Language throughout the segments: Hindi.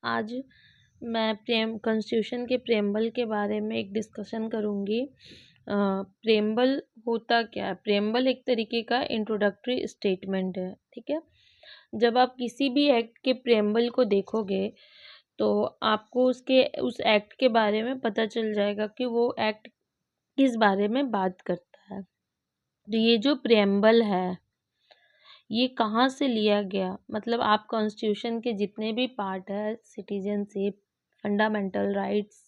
आज मैं कॉन्स्टिट्यूशन के प्रेम्बल के बारे में एक डिस्कशन करूँगी। प्रेम्बल होता क्या है? प्रेम्बल एक तरीके का इंट्रोडक्टरी स्टेटमेंट है, ठीक है? जब आप किसी भी एक्ट के प्रेम्बल को देखोगे तो आपको उस एक्ट के बारे में पता चल जाएगा कि वो एक्ट किस बारे में बात करता है। तो ये जो प्रेम्बल है, ये कहाँ से लिया गया? मतलब आप कॉन्स्टिट्यूशन के जितने भी पार्ट है, citizenship, fundamental rights,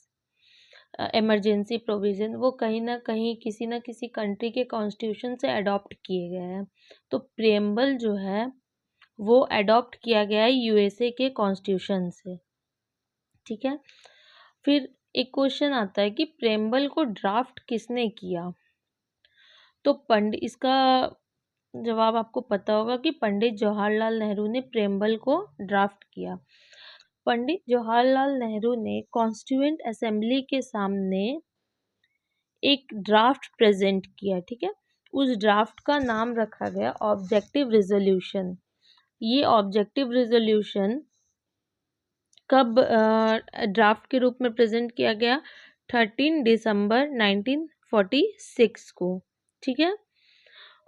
emergency provision, वो कहीं न कहीं किसी न किसी कंट्री के कॉन्स्टिट्यूशन से अडॉप्ट किए गए हैं। तो प्रेम्बल जो है वो अडॉप्ट किया गया है यूएसए के कॉन्स्टिट्यूशन से, ठीक है? फिर एक क्वेश्चन आता है कि प्रेम्बल को ड्राफ्ट किसने किया? तो इसका जवाब आपको पता होगा कि पंडित जवाहरलाल नेहरू ने प्रेम्बल को ड्राफ्ट किया। पंडित जवाहरलाल नेहरू ने कॉन्स्टिट्यूएंट असेंबली के सामने एक ड्राफ्ट प्रेजेंट किया, ठीक है? उस ड्राफ्ट का नाम रखा गया ऑब्जेक्टिव रिजोल्यूशन। ये ऑब्जेक्टिव रिजोल्यूशन कब ड्राफ्ट के रूप में प्रेजेंट किया गया? 13 दिसंबर 1946 को, ठीक है?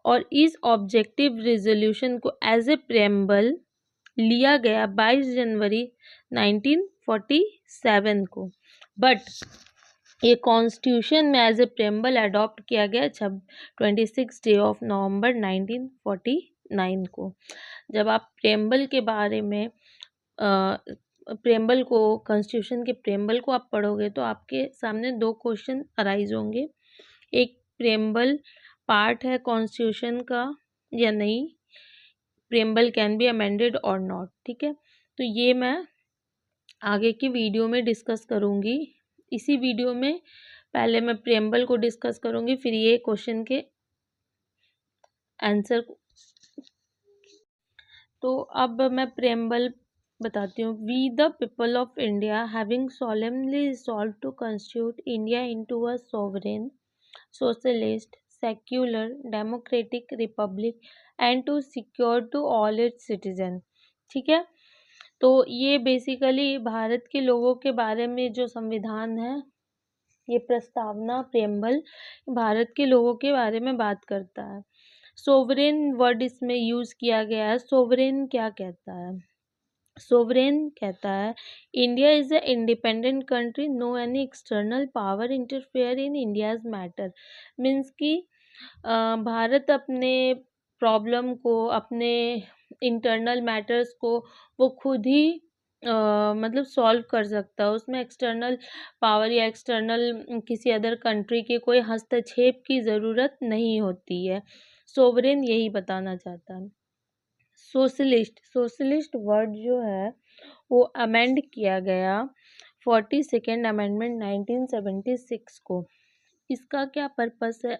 और इस ऑब्जेक्टिव रिजोल्यूशन को एज ए प्रेम्बल लिया गया 22 जनवरी 1947 को, बट ये कॉन्स्टिट्यूशन में एज ए प्रेम्बल अडॉप्ट किया गया 26 डे ऑफ नवंबर 1949 को। जब आप प्रेम्बल के बारे में प्रेम्बल को कॉन्स्टिट्यूशन के प्रेम्बल को आप पढ़ोगे तो आपके सामने दो क्वेश्चन अराइज होंगे। एक, प्रेम्बल पार्ट है कॉन्स्टिट्यूशन का या नहीं? प्रेम्बल कैन बी अमेंडेड और नॉट, ठीक है? तो ये मैं आगे की वीडियो में डिस्कस करूँगी। इसी वीडियो में पहले मैं प्रेम्बल को डिस्कस करूँगी, फिर ये क्वेश्चन के आंसर। तो अब मैं प्रेम्बल बताती हूँ। We the people of India having solemnly resolved to constitute India into a sovereign, socialist, secular, democratic republic and to secure to all its citizen, ठीक है? तो ये बेसिकली भारत के लोगों के बारे में जो संविधान है, ये प्रस्तावना प्रेम्बल भारत के लोगों के बारे में बात करता है। सोवरेन वर्ड इसमें यूज़ किया गया है। सोवरेन क्या कहता है? सोवरेन कहता है India is a independent country, no any external power interfere in India's matter. Means कि भारत अपने प्रॉब्लम को, अपने इंटरनल मैटर्स को वो खुद ही मतलब सॉल्व कर सकता है। उसमें एक्सटर्नल पावर या एक्सटर्नल किसी अदर कंट्री के कोई हस्तक्षेप की ज़रूरत नहीं होती है। सोवरेन यही बताना चाहता है। सोशलिस्ट वर्ड जो है वो अमेंड किया गया 42nd अमेंडमेंट 1976 को। इसका क्या पर्पस है?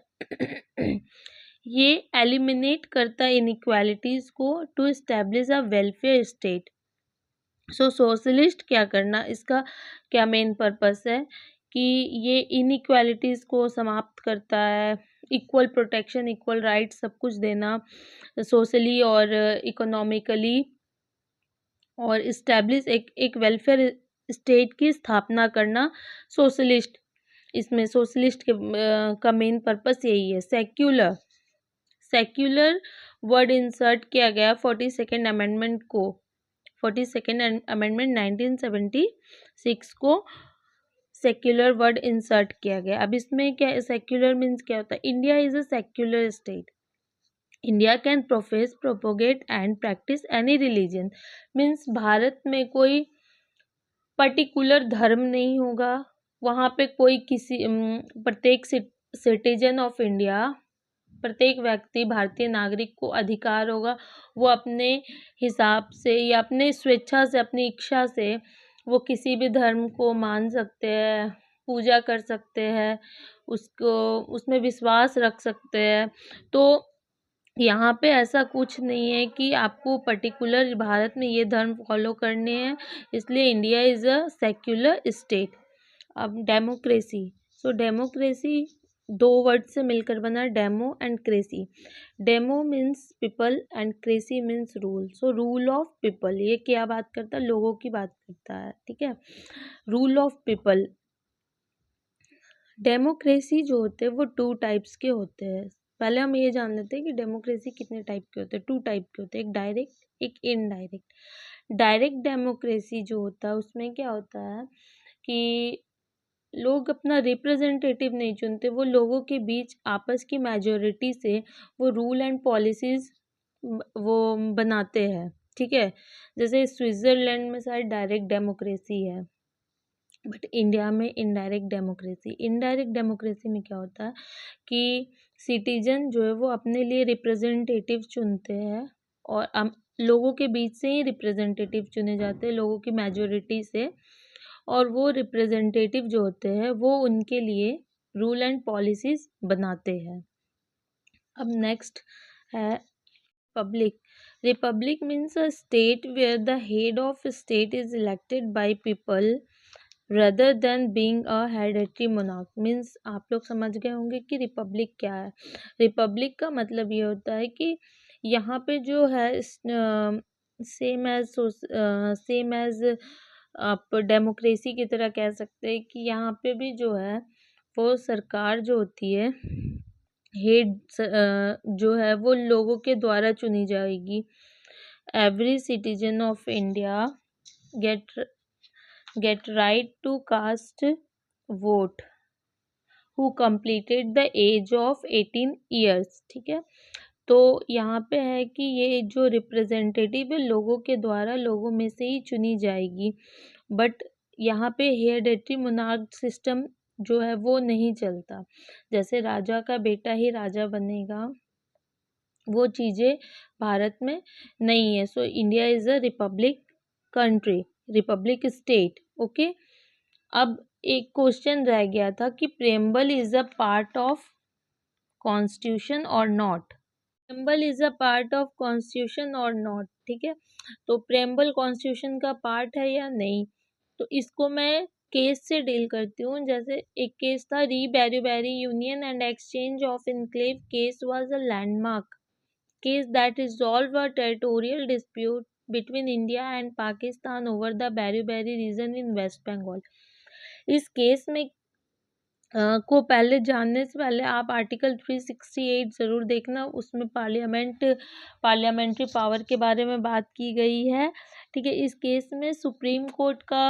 ये एलिमिनेट करता इनइक्वालिटीज़ को to establish a welfare state. So socialist क्या करना, इसका क्या मेन पर्पस है कि ये इनइक्वालिटीज़ को समाप्त करता है, इक्वल प्रोटेक्शन, इक्वल राइट्स सब कुछ देना सोशली और इकोनॉमिकली, और इस्टेब्लिश एक वेलफेयर स्टेट की स्थापना करना सोशलिस्ट। इसमें सोशलिस्ट के का मेन पर्पस यही है। सेक्युलर वर्ड इंसर्ट किया गया 42nd अमेंडमेंट को, 42nd अमेंडमेंट 1976 को सेक्युलर वर्ड इंसर्ट किया गया। अब इसमें क्या, सेक्युलर मीन्स क्या होता है? India is a secular state. India can profess, propagate and practice any religion. Means Bharat में कोई पर्टिकुलर धर्म नहीं होगा। वहाँ पे कोई प्रत्येक सिटीजन ऑफ इंडिया, प्रत्येक व्यक्ति, भारतीय नागरिक को अधिकार होगा वो अपने हिसाब से या अपने स्वेच्छा से, अपनी इच्छा से वो किसी भी धर्म को मान सकते हैं, पूजा कर सकते हैं, उसको उसमें विश्वास रख सकते हैं। तो यहाँ पे ऐसा कुछ नहीं है कि आपको पर्टिकुलर भारत में ये धर्म फॉलो करने हैं, इसलिए India is a secular state. अब डेमोक्रेसी, डेमोक्रेसी दो वर्ड से मिलकर बना demo and cracy. Demo means people and cracy means rule. So rule of people, ये क्या बात करता है, लोगों की बात करता है, ठीक है। Rule of people. डेमोक्रेसी जो होते हैं वो टू टाइप्स के होते हैं। पहले हम ये जान लेते हैं कि डेमोक्रेसी कितने टाइप के होते हैं। टू टाइप के होते हैं, एक डायरेक्ट एक इनडायरेक्ट। डायरेक्ट डेमोक्रेसी जो होता है उसमें क्या होता है कि लोग अपना रिप्रेजेंटेटिव नहीं चुनते, वो लोगों के बीच आपस की मेजोरिटी से वो रूल एंड पॉलिसीज वो बनाते हैं, ठीक है। जैसे स्विट्जरलैंड में शायद डायरेक्ट डेमोक्रेसी है, बट इंडिया में इनडायरेक्ट डेमोक्रेसी। इनडायरेक्ट डेमोक्रेसी में क्या होता है कि सिटीजन जो है वो अपने लिए रिप्रेजेंटेटिव चुनते हैं, और लोगों के बीच से ही रिप्रेजेंटेटिव चुने जाते हैं, लोगों की मेजोरिटी से, और वो रिप्रेजेंटेटिव जो होते हैं वो उनके लिए रूल एंड पॉलिसीज बनाते हैं। अब नेक्स्ट है public. Republic means a state where the head of state is elected by people rather than being a hereditary monarch। Means आप लोग समझ गए होंगे कि रिपब्लिक क्या है। रिपब्लिक का मतलब ये होता है कि यहाँ पे जो है सेम एज आप डेमोक्रेसी की तरह कह सकते हैं कि यहाँ पे भी जो है वो सरकार जो होती है, हेड जो है वो लोगों के द्वारा चुनी जाएगी। Every citizen of India get right to cast vote who completed the age of 18 years, ठीक है। तो यहाँ पे है कि ये जो रिप्रेजेंटेटिव है लोगों के द्वारा लोगों में से ही चुनी जाएगी, बट यहाँ पे हेरेडिटरी मोनार्क सिस्टम जो है वो नहीं चलता। जैसे राजा का बेटा ही राजा बनेगा, वो चीज़ें भारत में नहीं है। So India is a republic country, republic state, okay. अब एक क्वेश्चन रह गया था कि preamble is a part of constitution or not. Preamble is a part of constitution or not, ठीक है। तो प्रेम्बल कॉन्स्टिट्यूशन का पार्ट है या नहीं, तो इसको मैं केस से डील करती हूँ। जैसे एक केस था re Berubari union and exchange of enclave case was a landmark case that resolved a territorial dispute between India and Pakistan over the Bari-Bari region in West Bengal। इस केस में को पहले जानने से पहले आप आर्टिकल 368 ज़रूर देखना, उसमें पार्लियामेंट्री पावर के बारे में बात की गई है, ठीक है। इस केस में सुप्रीम कोर्ट का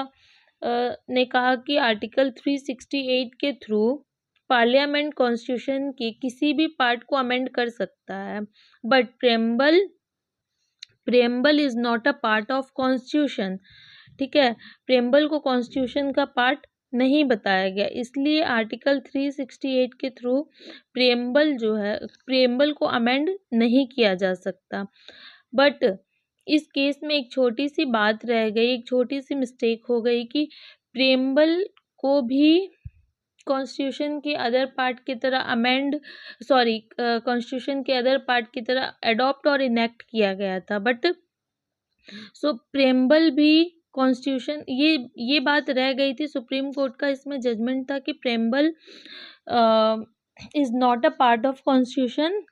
ने कहा कि आर्टिकल 368 के थ्रू पार्लियामेंट कॉन्स्टिट्यूशन के किसी भी पार्ट को अमेंड कर सकता है, but preamble is not a part of constitution, ठीक है। प्रेम्बल को कॉन्स्टिट्यूशन का पार्ट नहीं बताया गया, इसलिए आर्टिकल 368 के थ्रू प्रेम्बल को अमेंड नहीं किया जा सकता। बट इस केस में एक छोटी सी बात रह गई, एक छोटी सी मिस्टेक हो गई कि प्रेम्बल को भी कॉन्स्टिट्यूशन के अदर पार्ट की तरह कॉन्स्टिट्यूशन के अदर पार्ट की तरह अडॉप्ट और इनेक्ट किया गया था, बट सो प्रेम्बल भी कॉन्स्टिट्यूशन, ये बात रह गई थी। सुप्रीम कोर्ट का इसमें जजमेंट था कि preamble is not a part of constitution,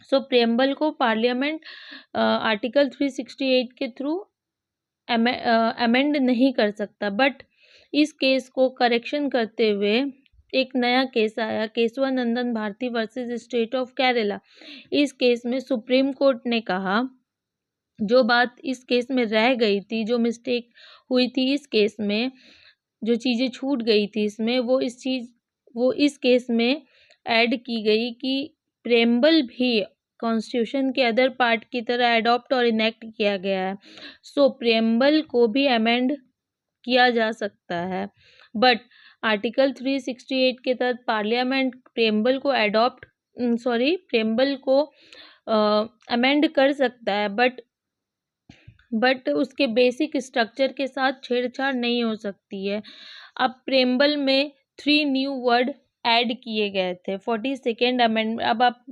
so preamble को पार्लियामेंट आर्टिकल 368 के थ्रू अमेंड नहीं कर सकता। बट इस केस को करेक्शन करते हुए एक नया केस आया, Kesavananda Bharati versus state of Kerala. इस केस में सुप्रीम कोर्ट ने कहा, जो बात इस केस में रह गई थी, जो मिस्टेक हुई थी इस केस में, जो चीज़ें छूट गई थी इसमें, वो इस केस में ऐड की गई कि प्रेम्बल भी कॉन्स्टिट्यूशन के अदर पार्ट की तरह अडॉप्ट और इनेक्ट किया गया है, सो प्रेम्बल को भी अमेंड किया जा सकता है। बट आर्टिकल 368 के तहत पार्लियामेंट प्रेम्बल को अमेंड कर सकता है, बट उसके बेसिक स्ट्रक्चर के साथ छेड़छाड़ नहीं हो सकती है। अब प्रेम्बल में 3 न्यू वर्ड ऐड किए गए थे 42nd अमेंडमेंट। अब आप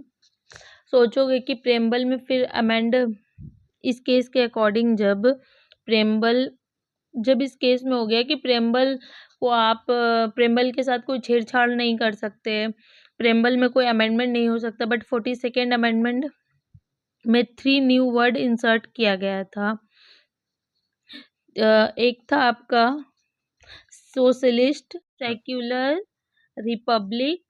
सोचोगे कि प्रेम्बल में फिर अमेंड, इस केस के अकॉर्डिंग जब इस केस में हो गया कि प्रेम्बल के साथ कोई छेड़छाड़ नहीं कर सकते, प्रेम्बल में कोई अमेंडमेंट नहीं हो सकता, बट 42nd अमेंडमेंट में 3 न्यू वर्ड इंसर्ट किया गया था। एक था आपका सोशलिस्ट, सेक्युलर, रिपब्लिक।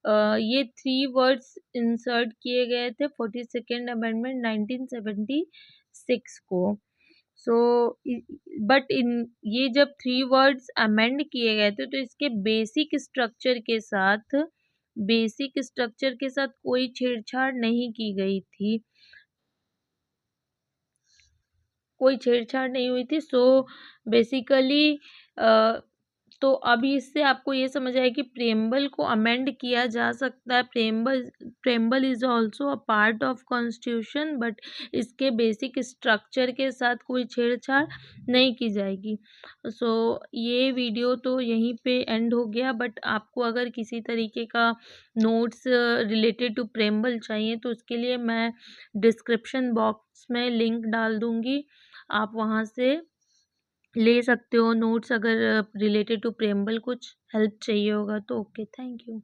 ये 3 वर्ड्स इंसर्ट किए गए थे 42nd अमेंडमेंट 1976 को। सो बट इन ये जब 3 वर्ड्स अमेंड किए गए थे तो इसके बेसिक स्ट्रक्चर के साथ कोई छेड़छाड़ नहीं की गई थी, कोई छेड़छाड़ नहीं हुई थी। सो बेसिकली तो अभी इससे आपको ये समझ आया कि प्रेम्बल को अमेंड किया जा सकता है। Preamble is also a part of constitution, but इसके बेसिक स्ट्रक्चर के साथ कोई छेड़छाड़ नहीं की जाएगी। सो ये वीडियो तो यहीं पे एंड हो गया, बट आपको अगर किसी तरीके का नोट्स रिलेटेड टू प्रेम्बल चाहिए तो उसके लिए मैं डिस्क्रिप्शन बॉक्स में लिंक डाल दूँगी, आप वहाँ से ले सकते हो नोट्स, अगर रिलेटेड टू प्रेम्बल कुछ हेल्प चाहिए होगा तो। Okay, thank you.